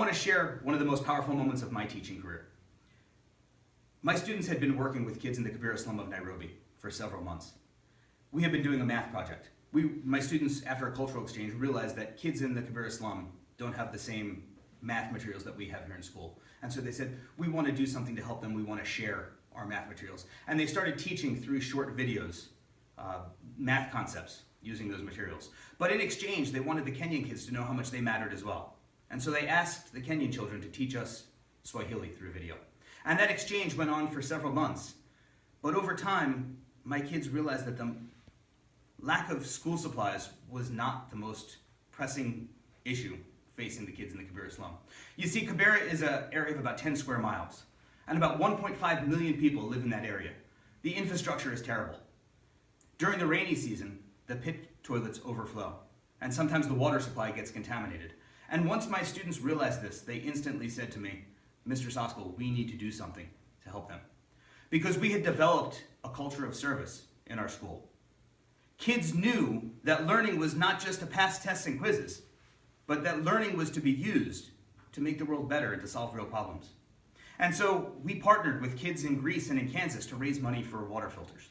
want to share one of the most powerful moments of my teaching career. My students had been working with kids in the Kibera slum of Nairobi for several months. We had been doing a math project. My students, after a cultural exchange, realized that kids in the Kibera slum don't have the same math materials that we have here in school. And so they said, we want to do something to help them. We want to share our math materials. And they started teaching through short videos, math concepts using those materials. But in exchange, they wanted the Kenyan kids to know how much they mattered as well. And so they asked the Kenyan children to teach us Swahili through video. And that exchange went on for several months. But over time, my kids realized that the lack of school supplies was not the most pressing issue facing the kids in the Kibera slum. You see, Kibera is an area of about 10 square miles, and about 1.5 million people live in that area. The infrastructure is terrible. During the rainy season, the pit toilets overflow, and sometimes the water supply gets contaminated. And once my students realized this, they instantly said to me, Mr. Soskell, we need to do something to help them. Because we had developed a culture of service in our school. Kids knew that learning was not just to pass tests and quizzes, but that learning was to be used to make the world better and to solve real problems. And so we partnered with kids in Greece and in Kansas to raise money for water filters.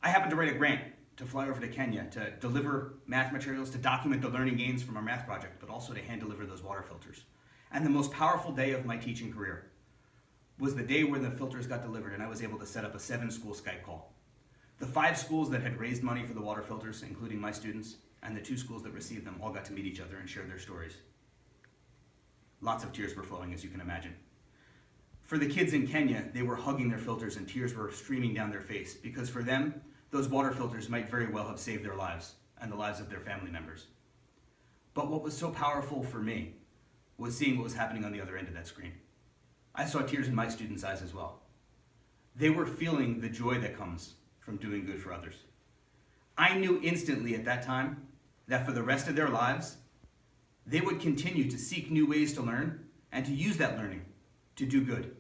I happened to write a grant to fly over to Kenya to deliver math materials, to document the learning gains from our math project, but also to hand deliver those water filters. And the most powerful day of my teaching career was the day where the filters got delivered and I was able to set up a 7-school Skype call. The 5 schools that had raised money for the water filters, including my students, and the 2 schools that received them all got to meet each other and share their stories. Lots of tears were flowing, as you can imagine. For the kids in Kenya, they were hugging their filters and tears were streaming down their face because for them, those water filters might very well have saved their lives and the lives of their family members. But what was so powerful for me was seeing what was happening on the other end of that screen. I saw tears in my students' eyes as well. They were feeling the joy that comes from doing good for others. I knew instantly at that time that for the rest of their lives, they would continue to seek new ways to learn and to use that learning to do good.